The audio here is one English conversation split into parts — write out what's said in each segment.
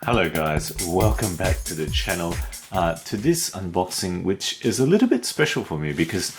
Hello guys, welcome back to the channel, to this unboxing, which is a little bit special for me because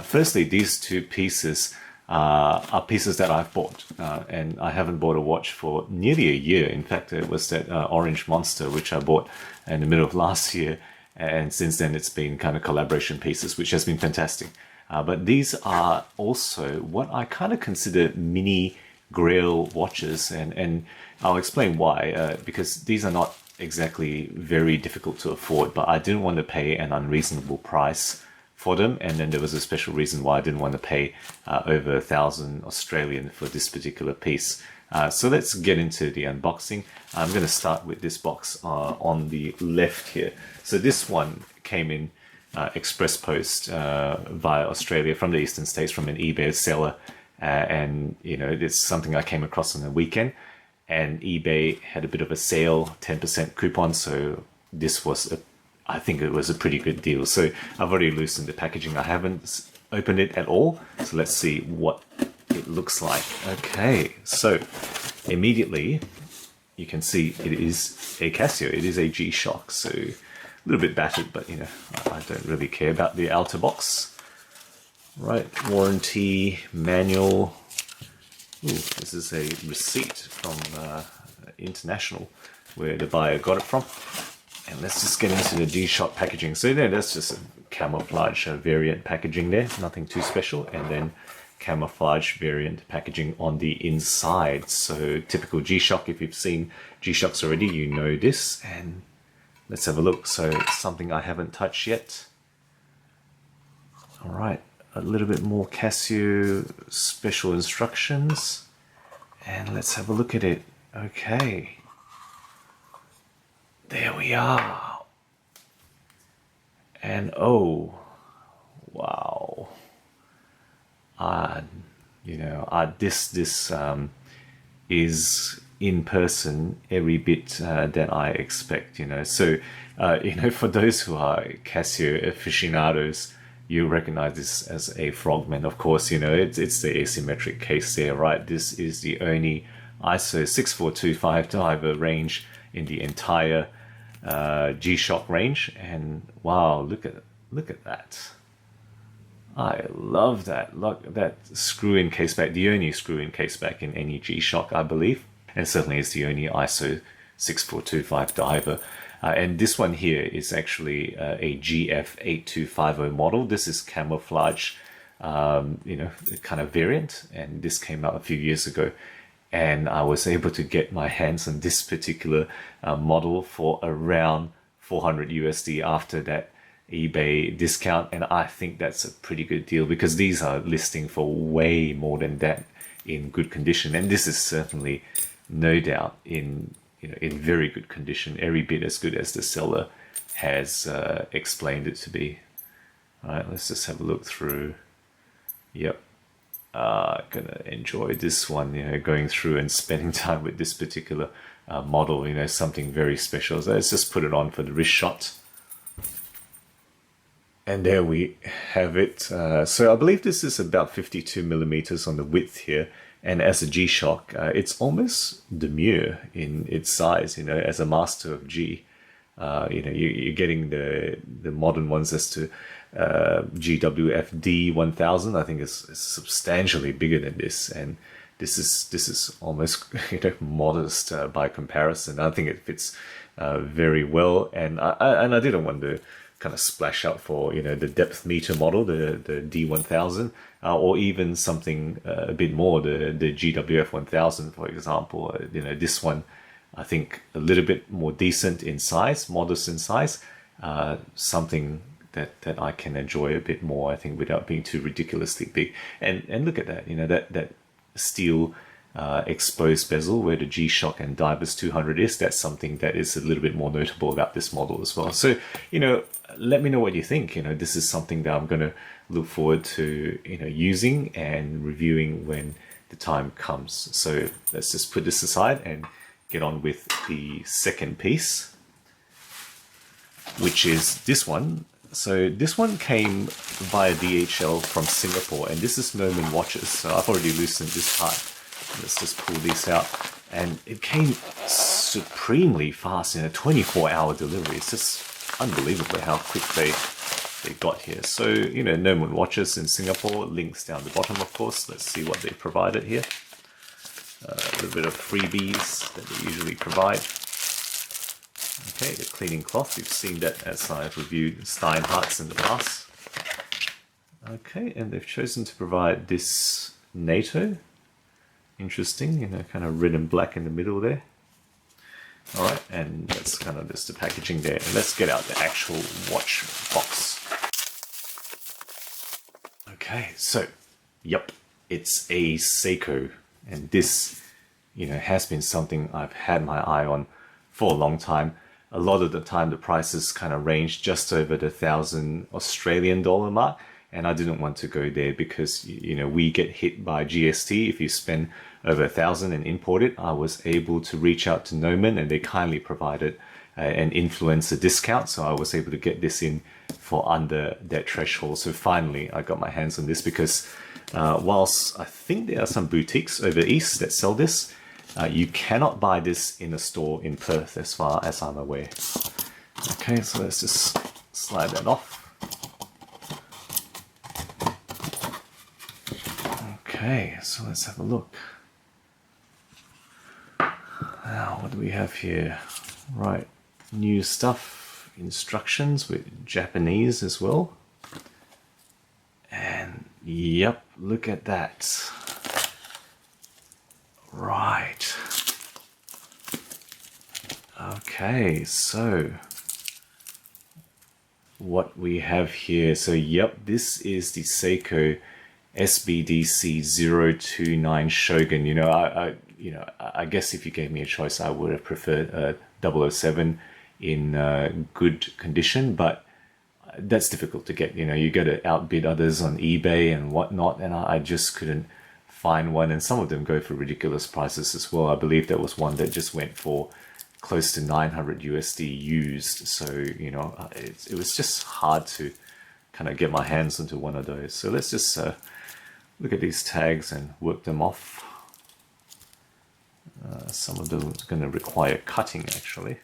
firstly these two pieces are pieces that I've bought, and I haven't bought a watch for nearly a year. In fact, it was that Orange Monster which I bought in the middle of last year, and since then it's been kind of collaboration pieces, which has been fantastic. But these are also what I kind of consider Mini-Grail watches, and I'll explain why, because these are not exactly very difficult to afford, but I didn't want to pay an unreasonable price for them, and then there was a special reason why I didn't want to pay over 1,000 Australian for this particular piece. So let's get into the unboxing. I'm going to start with this box on the left here. So this one came in express post via Australia from the eastern states from an eBay seller, and you know, it's something I came across on the weekend, and eBay had a bit of a sale, 10% coupon, so this was I think it was a pretty good deal. So I've already loosened the packaging. I haven't opened it at all, so let's see what it looks like. Okay, so immediately you can see it is a Casio. It is a G-Shock, so a little bit battered, but you know, I don't really care about the outer box. Right, warranty, manual. Ooh, this is a receipt from International, where the buyer got it from. And let's just get into the G-Shock packaging. So there, that's just a camouflage variant packaging there, nothing too special. And then camouflage variant packaging on the inside. So typical G-Shock, if you've seen G-Shocks already, you know this. And let's have a look. So it's something I haven't touched yet. All right, a little bit more Casio special instructions. And let's have a look at it. Okay. There we are. And oh, wow. You know, this is in person every bit that I expect, you know. So, you know, for those who are Casio aficionados, you recognize this as a Frogman. Of course, you know, it's the asymmetric case there, right? This is the only ISO 6425 diver range in the entire G-Shock range, and wow, look at that. I love that. Look, that screw-in case back, the only screw-in case back in any G-Shock, I believe, and certainly is the only ISO 6425 diver. And this one here is actually a GF-8250 model. This is camouflage, you know, kind of variant, and this came out a few years ago. And I was able to get my hands on this particular model for around 400 USD after that eBay discount. And I think that's a pretty good deal because these are listing for way more than that in good condition. And this is certainly, no doubt, in very good condition, every bit as good as the seller has explained it to be. All right, let's just have a look through. Yep. Gonna enjoy this one, you know, going through and spending time with this particular model, you know, something very special. So let's just put it on for the wrist shot. And there we have it. So I believe this is about 52 millimeters on the width here. And as a G-Shock, it's almost demure in its size, you know, as a master of G. You know, you're getting the modern ones as to GWFD1000. I think is substantially bigger than this, and this is almost, you know, modest by comparison. I think it fits very well, and I didn't want to kind of splash out for, you know, the depth meter model, the D1000, or even something a bit more, the GWF1000, for example. You know, this one, I think a little bit more decent in size, modest in size, something that I can enjoy a bit more, I think, without being too ridiculously big. And look at that, you know, that steel exposed bezel where the G-Shock and Divers 200 is. That's something that is a little bit more notable about this model as well. So, you know, let me know what you think. You know, this is something that I'm going to look forward to, you know, using and reviewing when the time comes. So let's just put this aside and get on with the second piece, which is this one. So this one came via DHL from Singapore, and this is Merman watches. So I've already loosened this part. Let's just pull these out. and it came supremely fast in a 24-hour delivery. It's just unbelievable how quick they got here. So, you know, no more watches in Singapore. Links down the bottom, of course. Let's see what they provided here. A little bit of freebies that they usually provide. Okay, the cleaning cloth. You've seen that as I've reviewed Steinhardt's in the past. Okay, and they've chosen to provide this NATO. Interesting, you know, kind of red and black in the middle there. Alright, and that's kind of just the packaging there. And let's get out the actual watch box. Okay, so, yep, it's a Seiko. And this, you know, has been something I've had my eye on for a long time. A lot of the time the prices kind of range just over the $1,000 Australian dollar mark. And I didn't want to go there because, you know, we get hit by GST if you spend over $1,000 and import it. I was able to reach out to Noman and they kindly provided an influencer discount. So I was able to get this in for under that threshold. So finally I got my hands on this because whilst I think there are some boutiques over east that sell this, you cannot buy this in a store in Perth as far as I'm aware. Okay, so let's just slide that off. Okay, so let's have a look. Now, what do we have here? Right, new stuff, instructions with Japanese as well. And yep, look at that. Right. Okay, so what we have here. So yep, this is the Seiko SBDC029 Shogun. You know, I guess if you gave me a choice, I would have preferred a 007 in good condition, but that's difficult to get. You know, you got to outbid others on eBay and whatnot, and I just couldn't find one. And some of them go for ridiculous prices as well. I believe there was one that just went for close to 900 USD used. So, you know, it was just hard to kind of get my hands onto one of those. So let's just look at these tags and work them off. Some of them are going to require cutting actually.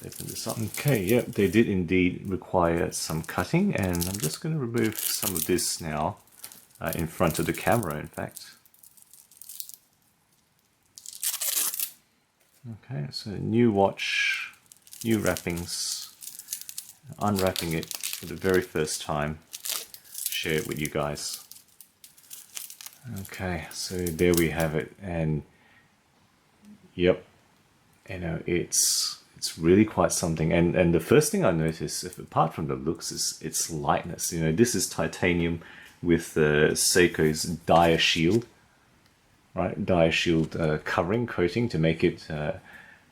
Let's open this up. Okay, yep, they did indeed require some cutting, and I'm just going to remove some of this now in front of the camera, in fact. Okay, so new watch, new wrappings, unwrapping it for the very first time, share it with you guys. Okay, so there we have it, and yep, you know, it's really quite something. And the first thing I noticed, apart from the looks, is its lightness. You know, this is titanium with Seiko's Dia Shield, right? Dia Shield covering coating to make it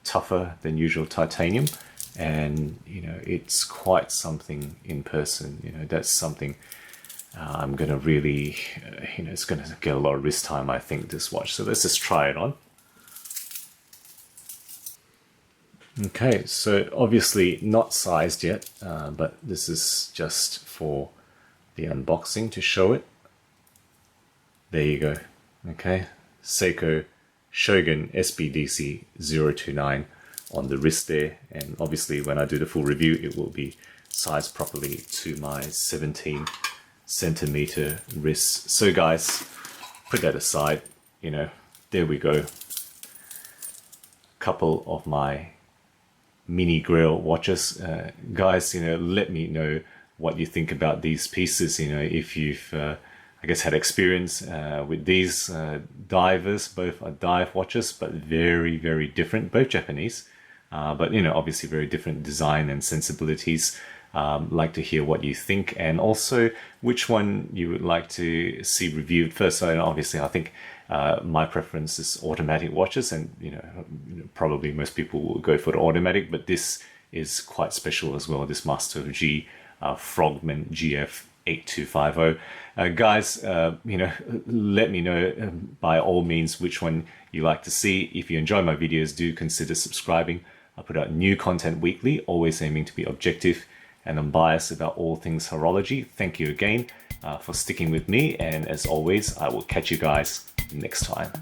tougher than usual titanium, and you know, it's quite something in person. You know, that's something. I'm gonna really, you know, it's gonna get a lot of wrist time, I think, this watch. So let's just try it on. Okay, so obviously not sized yet, but this is just for the unboxing to show it. There you go. Okay, Seiko Shogun SBDC029 on the wrist there, and obviously when I do the full review, it will be sized properly to my 17cm wrist. So guys, put that aside, you know, there we go. Couple of my Mini-Grail watches. Guys, you know, let me know what you think about these pieces. You know, if you've I guess had experience with these divers. Both are dive watches, but very, very different, both Japanese, but you know, obviously very different design and sensibilities. Like to hear what you think, and also which one you would like to see reviewed first. So obviously I think my preference is automatic watches, and you know, probably most people will go for the automatic, but this is quite special as well, this Master G Frogman GF-8250. Guys, you know, let me know by all means which one you like to see. If you enjoy my videos, do consider subscribing. I put out new content weekly, always aiming to be objective and unbiased about all things horology. Thank you again for sticking with me, and as always, I will catch you guys next time.